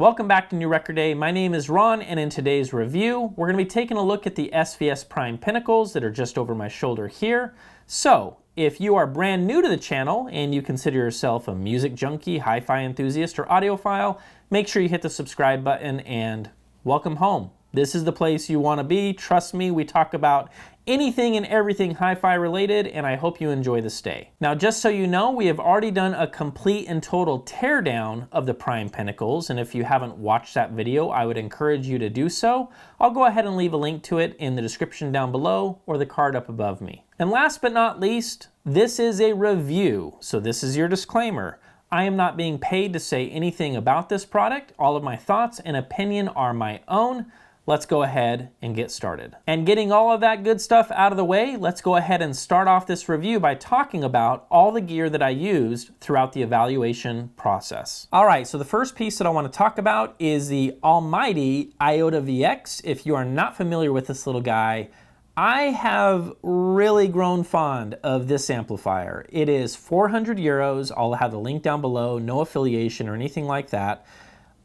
Welcome back to New Record Day. My name is Ron, and in today's review, we're going to be taking a look at the SVS Prime Pinnacles that are just over my shoulder here. So, if you are brand new to the channel and you consider yourself a music junkie, hi-fi enthusiast, or audiophile, make sure you hit the subscribe button and welcome home. This is the place you want to be. Trust me, we talk about anything and everything hi-fi related, and I hope you enjoy the stay. Now, just so you know, we have already done a complete and total teardown of the Prime Pinnacles, and if you haven't watched that video, I would encourage you to do so. I'll go ahead and leave a link to it in the description down below or the card up above me. And last but not least, this is a review, so this is your disclaimer. I am not being paid to say anything about this product. All of my thoughts and opinion are my own. Let's go ahead and get started. And getting all of that good stuff out of the way, let's go ahead and start off this review by talking about all the gear that I used throughout the evaluation process. All right, so the first piece that I want to talk about is the almighty Iota VX. If you are not familiar with this little guy, I have really grown fond of this amplifier. It is 400 euros. I'll have the link down below, no affiliation or anything like that.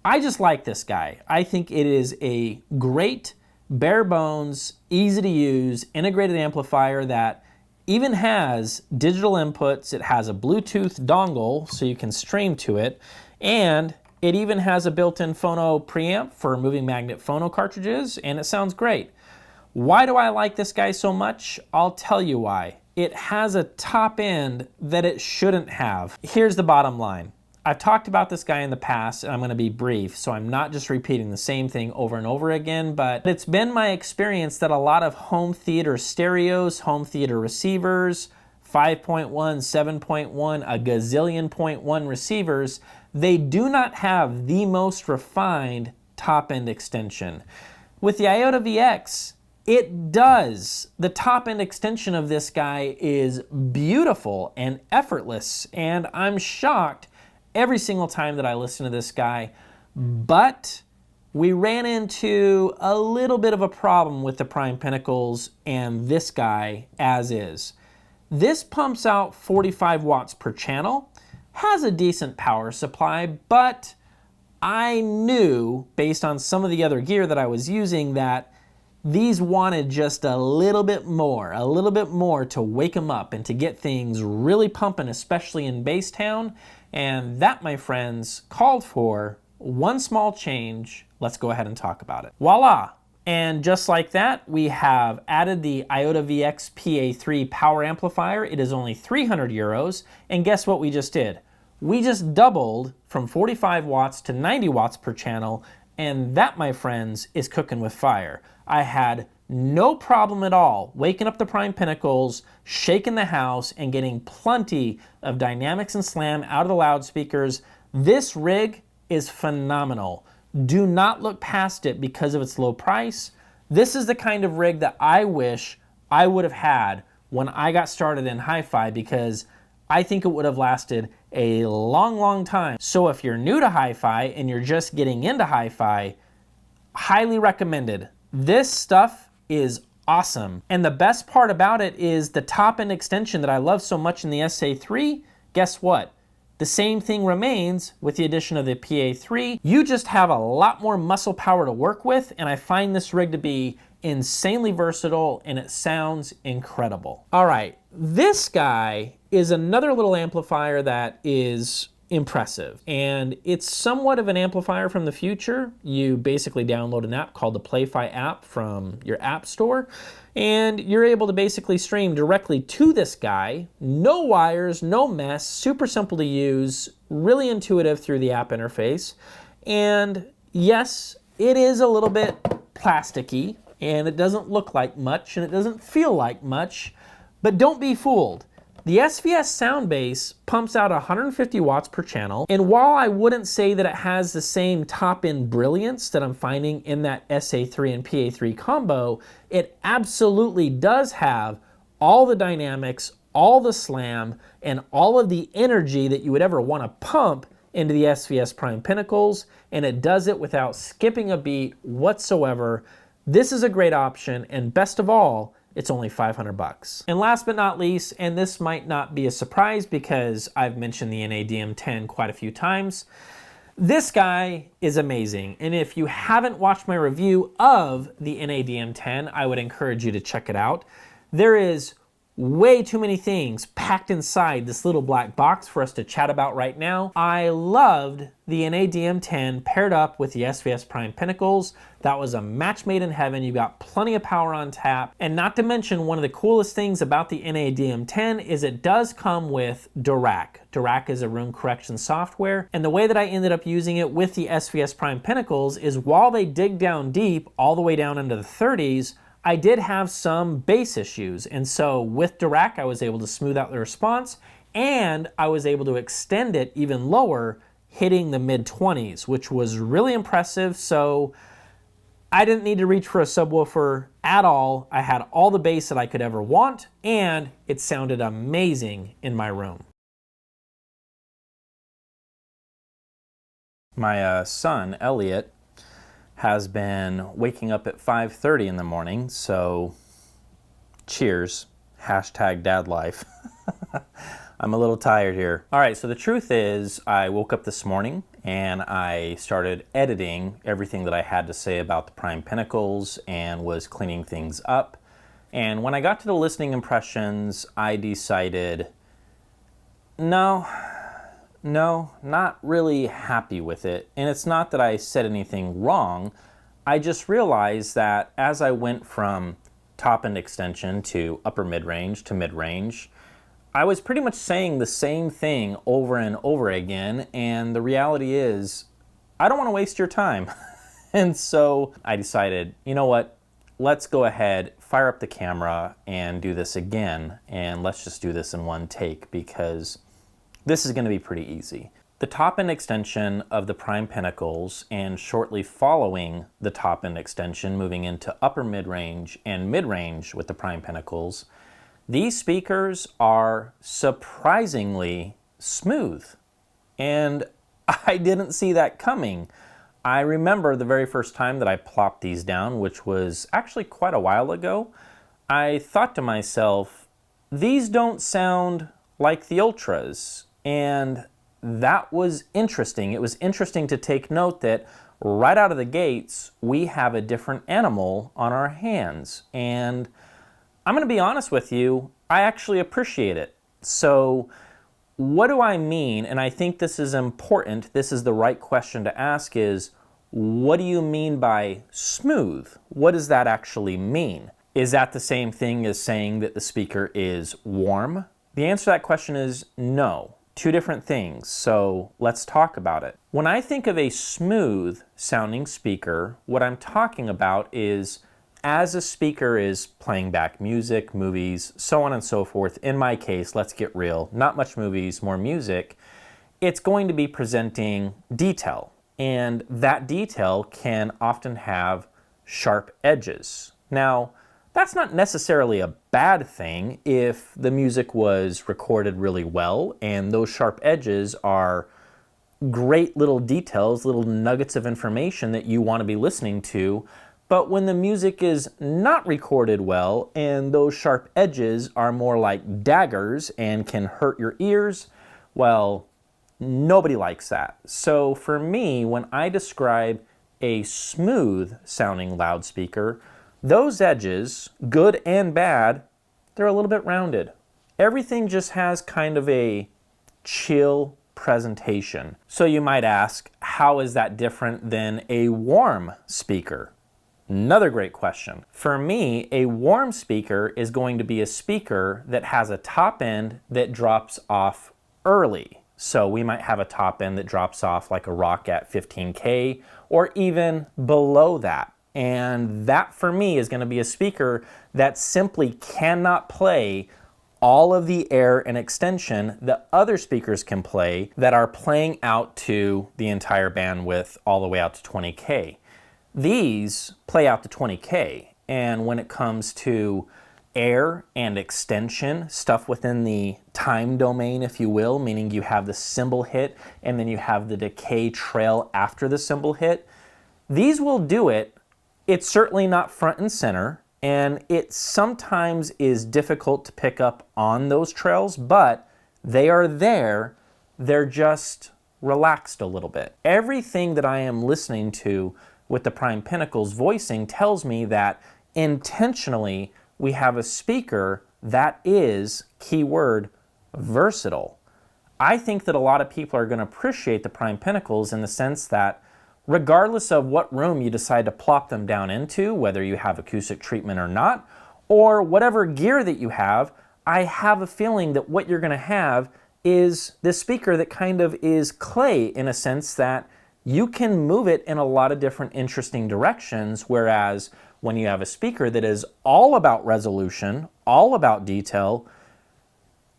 I just like this guy. I think it is a great, bare bones, easy to use, integrated amplifier that even has digital inputs. It has a Bluetooth dongle so you can stream to it, and it even has a built-in phono preamp for moving magnet phono cartridges, and it sounds great. Why do I like this guy so much? I'll tell you why. It has a top end that it shouldn't have. Here's the bottom line. I've talked about this guy in the past, and I'm going to be brief, so I'm not just repeating the same thing over and over again, but it's been my experience that a lot of home theater stereos, home theater receivers, 5.1, 7.1, a gazillion .1 receivers, they do not have the most refined top-end extension. With the Iota VX, it does. The top-end extension of this guy is beautiful and effortless, and I'm shocked every single time that I listen to this guy, but we ran into a little bit of a problem with the Prime Pinnacles and this guy as is. This pumps out 45 watts per channel, has a decent power supply, but I knew, based on some of the other gear that I was using, that these wanted just a little bit more to wake them up and to get things really pumping, especially in Bass Town. And that, my friends, called for one small change. Let's go ahead and talk about it. Voila! And just like that, we have added the Iota VX PA3 power amplifier. It is only 300 euros. And guess what we just did? We just doubled from 45 watts to 90 watts per channel. And that, my friends, is cooking with fire. I had no problem at all waking up the Prime Pinnacles, shaking the house, and getting plenty of dynamics and slam out of the loudspeakers. This rig is phenomenal. Do not look past it because of its low price. This is the kind of rig that I wish I would have had when I got started in hi-fi, because I think it would have lasted a long, long time. So if you're new to hi-fi and you're just getting into hi-fi, highly recommended. This stuff is awesome. And the best part about it is the top-end extension that I love so much in the SA3. Guess what? The same thing remains with the addition of the PA3. You just have a lot more muscle power to work with, and I find this rig to be insanely versatile, and it sounds incredible. All right, this guy is another little amplifier that is impressive, and it's somewhat of an amplifier from the future. You basically download an app called the Play-Fi app from your app store, and you're able to basically stream directly to this guy. No wires, no mess, super simple to use, really intuitive through the app interface. And yes, it is a little bit plasticky, and it doesn't look like much, and it doesn't feel like much, but don't be fooled. The SVS Soundbase pumps out 150 watts per channel, and while I wouldn't say that it has the same top-end brilliance that I'm finding in that SA3 and PA3 combo, it absolutely does have all the dynamics, all the slam, and all of the energy that you would ever want to pump into the SVS Prime Pinnacles, and it does it without skipping a beat whatsoever. This is a great option, and best of all, it's only 500 bucks. And last but not least, and this might not be a surprise because I've mentioned the NAD M10 quite a few times, This guy is amazing, and if you haven't watched my review of the NAD M10, I would encourage you to check it out. There is way too many things packed inside this little black box for us to chat about right now. I loved the NAD M10 paired up with the SVS Prime Pinnacles. That was a match made in heaven. You got plenty of power on tap. And not to mention, one of the coolest things about the NAD M10 is it does come with Dirac. Dirac is a room correction software. And the way that I ended up using it with the SVS Prime Pinnacles is while they dig down deep, all the way down into the 30s, I did have some bass issues, and so with Dirac, I was able to smooth out the response, and I was able to extend it even lower, hitting the mid-20s, which was really impressive. So I didn't need to reach for a subwoofer at all. I had all the bass that I could ever want, and it sounded amazing in my room. My son, Elliot, has been waking up at 5:30 in the morning, so cheers, hashtag dad life. I'm a little tired here. All right, so the truth is I woke up this morning and I started editing everything that I had to say about the Prime Pinnacles and was cleaning things up. And when I got to the listening impressions, I decided, no, not really happy with it. And it's not that I said anything wrong. I just realized that as I went from top end extension to upper mid-range to mid-range, I was pretty much saying the same thing over and over again. And the reality is, I don't want to waste your time. And so I decided, you know what? Let's go ahead, fire up the camera and do this again. And let's just do this in one take because this is going to be pretty easy. The top end extension of the Prime Pinnacles and shortly following the top end extension, moving into upper mid-range and mid-range with the Prime Pinnacles, these speakers are surprisingly smooth. And I didn't see that coming. I remember the very first time that I plopped these down, which was actually quite a while ago, I thought to myself, these don't sound like the Ultras. And that was interesting. It was interesting to take note that right out of the gates, we have a different animal on our hands. And I'm going to be honest with you, I actually appreciate it. So what do I mean? And I think this is important. This is the right question to ask is, what do you mean by smooth? What does that actually mean? Is that the same thing as saying that the speaker is warm? The answer to that question is no. Two different things, so let's talk about it. When I think of a smooth sounding speaker, what I'm talking about is as a speaker is playing back music, movies, so on and so forth. In my case, let's get real, not much movies, more music. It's going to be presenting detail, and that detail can often have sharp edges. Now, that's not necessarily a bad thing if the music was recorded really well and those sharp edges are great little details, little nuggets of information that you want to be listening to. But when the music is not recorded well and those sharp edges are more like daggers and can hurt your ears, well, nobody likes that. So for me, when I describe a smooth sounding loudspeaker, those edges, good and bad, they're a little bit rounded. Everything just has kind of a chill presentation. So you might ask, how is that different than a warm speaker? Another great question. For me, a warm speaker is going to be a speaker that has a top end that drops off early. So we might have a top end that drops off like a rock at 15K or even below that. And that for me is going to be a speaker that simply cannot play all of the air and extension that other speakers can play that are playing out to the entire bandwidth all the way out to 20K. These play out to 20K, and when it comes to air and extension, stuff within the time domain, if you will, meaning you have the cymbal hit and then you have the decay trail after the cymbal hit, these will do it. It's certainly not front and center, and it sometimes is difficult to pick up on those trails, but they are there. They're just relaxed a little bit. Everything that I am listening to with the Prime Pinnacle's voicing tells me that intentionally we have a speaker that is, keyword, versatile. I think that a lot of people are going to appreciate the Prime Pinnacles in the sense that regardless of what room you decide to plop them down into, whether you have acoustic treatment or not, or whatever gear that you have, I have a feeling that what you're going to have is this speaker that kind of is clay in a sense that you can move it in a lot of different interesting directions, whereas when you have a speaker that is all about resolution, all about detail,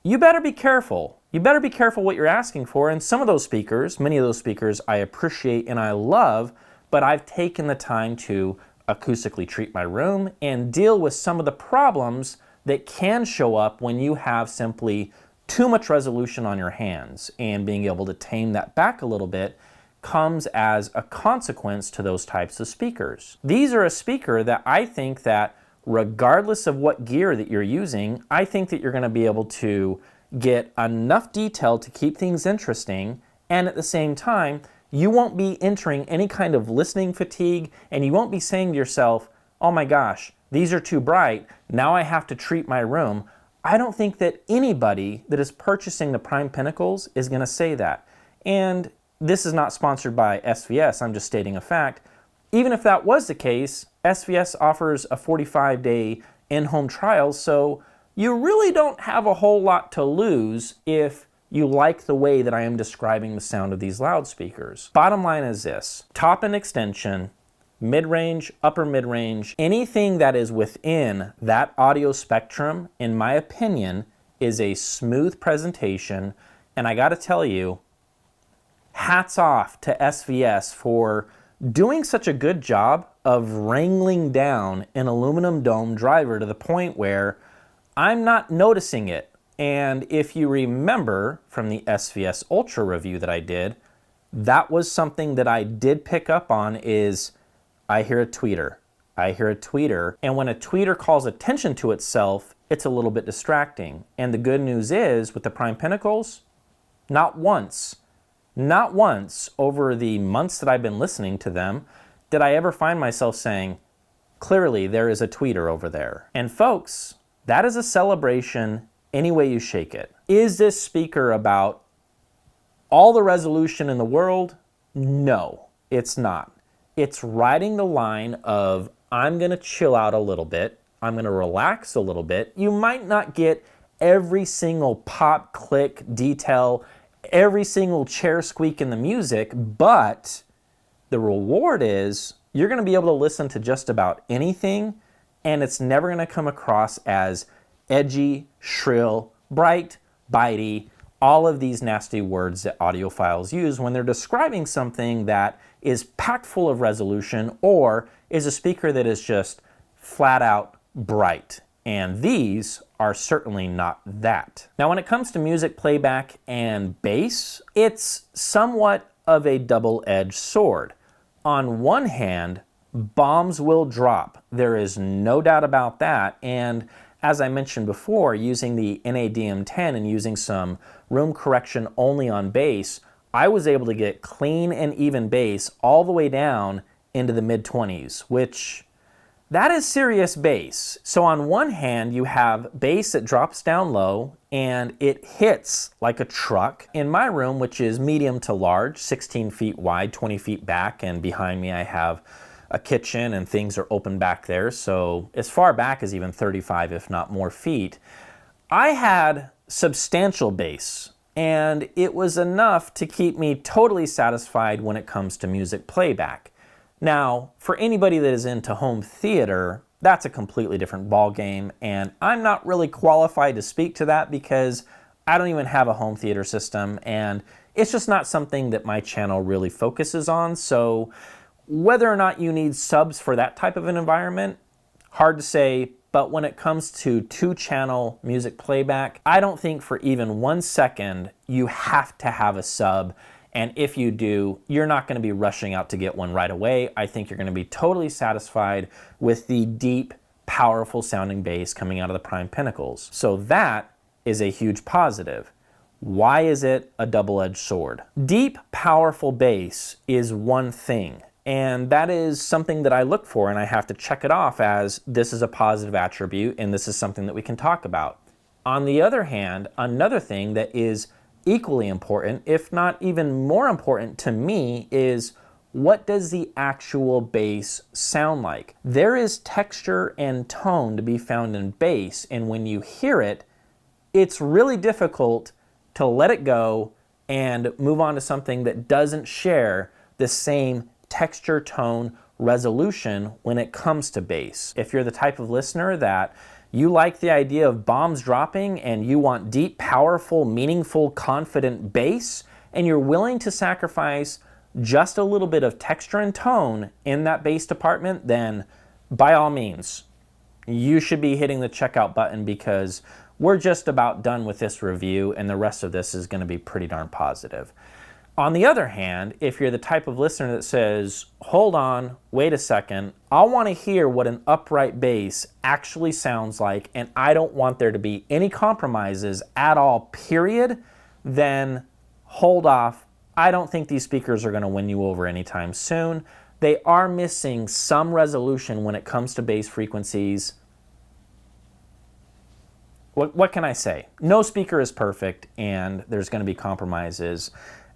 you better be careful. You better be careful what you're asking for. And some of those speakers, many of those speakers I appreciate and I love, but I've taken the time to acoustically treat my room and deal with some of the problems that can show up when you have simply too much resolution on your hands, and being able to tame that back a little bit comes as a consequence to those types of speakers. These are a speaker that I think that regardless of what gear that you're using, I think that you're going to be able to get enough detail to keep things interesting, and at the same time, you won't be entering any kind of listening fatigue, and you won't be saying to yourself, oh my gosh, these are too bright, now I have to treat my room. I don't think that anybody that is purchasing the Prime Pinnacles is going to say that. And this is not sponsored by SVS, I'm just stating a fact. Even if that was the case, SVS offers a 45-day in-home trial, so you really don't have a whole lot to lose if you like the way that I am describing the sound of these loudspeakers. Bottom line is this: top end extension, mid-range, upper mid-range, anything that is within that audio spectrum, in my opinion, is a smooth presentation. And I gotta tell you, hats off to SVS for doing such a good job of wrangling down an aluminum dome driver to the point where I'm not noticing it. And if you remember from the SVS Ultra review that I did, that was something that I did pick up on is I hear a tweeter. I hear a tweeter. And when a tweeter calls attention to itself, it's a little bit distracting. And the good news is with the Prime Pinnacles, not once over the months that I've been listening to them, did I ever find myself saying, clearly there is a tweeter over there. And folks, that is a celebration any way you shake it. Is this speaker about all the resolution in the world? No, it's not. It's riding the line of I'm gonna chill out a little bit, I'm gonna relax a little bit. You might not get every single pop, click, detail, every single chair squeak in the music, but the reward is you're gonna be able to listen to just about anything, and it's never gonna come across as edgy, shrill, bright, bitey, all of these nasty words that audiophiles use when they're describing something that is packed full of resolution or is a speaker that is just flat out bright. And these are certainly not that. Now, when it comes to music playback and bass, it's somewhat of a double-edged sword. On one hand, bombs will drop. There is no doubt about that. And as I mentioned before, using the NAD M10 and using some room correction only on bass, I was able to get clean and even bass all the way down into the mid-20s, which that is serious bass. So on one hand, you have bass that drops down low and it hits like a truck. In my room, which is medium to large, 16 feet wide, 20 feet back, and behind me I have a kitchen and things are open back there, so as far back as even 35 if not more feet, I had substantial bass, and it was enough to keep me totally satisfied when it comes to music playback. Now, for anybody that is into home theater, that's a completely different ballgame, and I'm not really qualified to speak to that because I don't even have a home theater system, and it's just not something that my channel really focuses on. So whether or not you need subs for that type of an environment, hard to say, but when it comes to 2-channel music playback, I don't think for even 1 second you have to have a sub, and if you do, you're not going to be rushing out to get one right away. I think you're going to be totally satisfied with the deep, powerful sounding bass coming out of the Prime Pinnacles. So that is a huge positive. Why is it a double-edged sword? Deep, powerful bass is one thing, and that is something that I look for, and I have to check it off as this is a positive attribute and this is something that we can talk about. On the other hand, another thing that is equally important, if not even more important to me, is what does the actual bass sound like? There is texture and tone to be found in bass, and when you hear it, it's really difficult to let it go and move on to something that doesn't share the same texture, tone, resolution when it comes to bass. If you're the type of listener that you like the idea of bombs dropping and you want deep, powerful, meaningful, confident bass, and you're willing to sacrifice just a little bit of texture and tone in that bass department, then by all means, you should be hitting the checkout button, because we're just about done with this review and the rest of this is going to be pretty darn positive. On the other hand, if you're the type of listener that says, hold on, wait a second, I want to hear what an upright bass actually sounds like and I don't want there to be any compromises at all, period, then hold off. I don't think these speakers are going to win you over anytime soon. They are missing some resolution when it comes to bass frequencies. What can I say? No speaker is perfect, and there's going to be compromises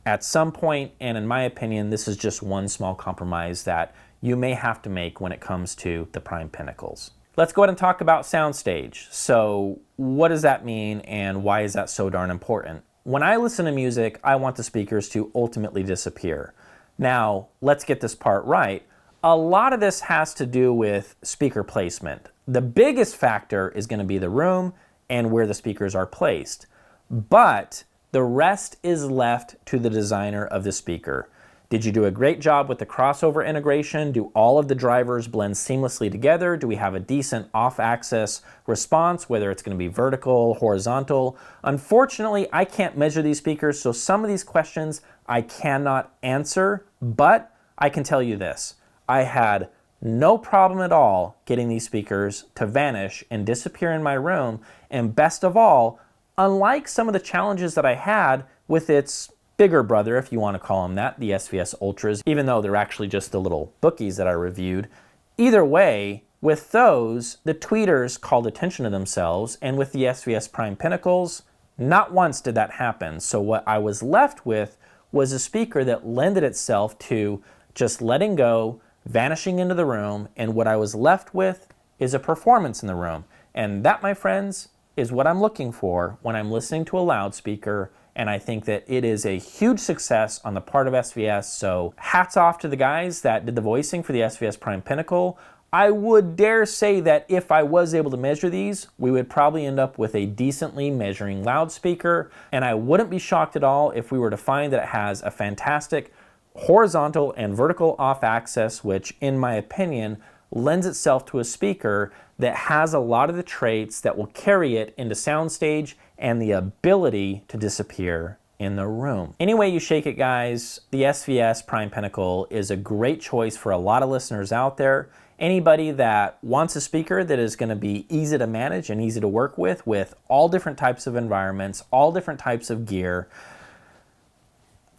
at some point, and in my opinion, this is just one small compromise that you may have to make when it comes to the Prime Pinnacles. Let's go ahead and talk about Soundstage. So what does that mean, and why is that so darn important? When I listen to music, I want the speakers to ultimately disappear. Now, let's get this part right. A lot of this has to do with speaker placement. The biggest factor is going to be the room and where the speakers are placed. But the rest is left to the designer of the speaker. Did you do a great job with the crossover integration? Do all of the drivers blend seamlessly together? Do we have a decent off-axis response, whether it's going to be vertical, horizontal? Unfortunately, I can't measure these speakers, so some of these questions I cannot answer, but I can tell you this. I had no problem at all getting these speakers to vanish and disappear in my room, and best of all, unlike some of the challenges that I had with its bigger brother, if you want to call them that, the SVS Ultras, even though they're actually just the little bookies that I reviewed. Either way, with those, the tweeters called attention to themselves, and with the SVS Prime Pinnacles, not once did that happen. So what I was left with was a speaker that lended itself to just letting go, vanishing into the room, and what I was left with is a performance in the room. And that, my friends, is what I'm looking for when I'm listening to a loudspeaker, and I think that it is a huge success on the part of SVS, so hats off to the guys that did the voicing for the SVS Prime Pinnacle. I would dare say that if I was able to measure these, we would probably end up with a decently measuring loudspeaker, and I wouldn't be shocked at all if we were to find that it has a fantastic horizontal and vertical off-axis, which in my opinion lends itself to a speaker that has a lot of the traits that will carry it into Soundstage and the ability to disappear in the room. Any way you shake it, guys, the SVS Prime Pinnacle is a great choice for a lot of listeners out there. Anybody that wants a speaker that is going to be easy to manage and easy to work with all different types of environments, all different types of gear,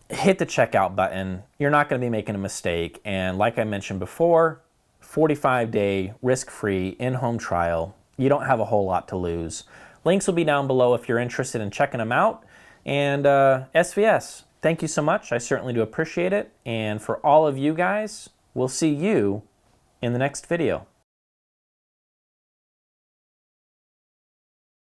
hit the checkout button. You're not going to be making a mistake. And like I mentioned before, 45-day risk-free in-home trial. You don't have a whole lot to lose. Links will be down below if you're interested in checking them out. And SVS, thank you so much. I certainly do appreciate it. And for all of you guys, we'll see you in the next video.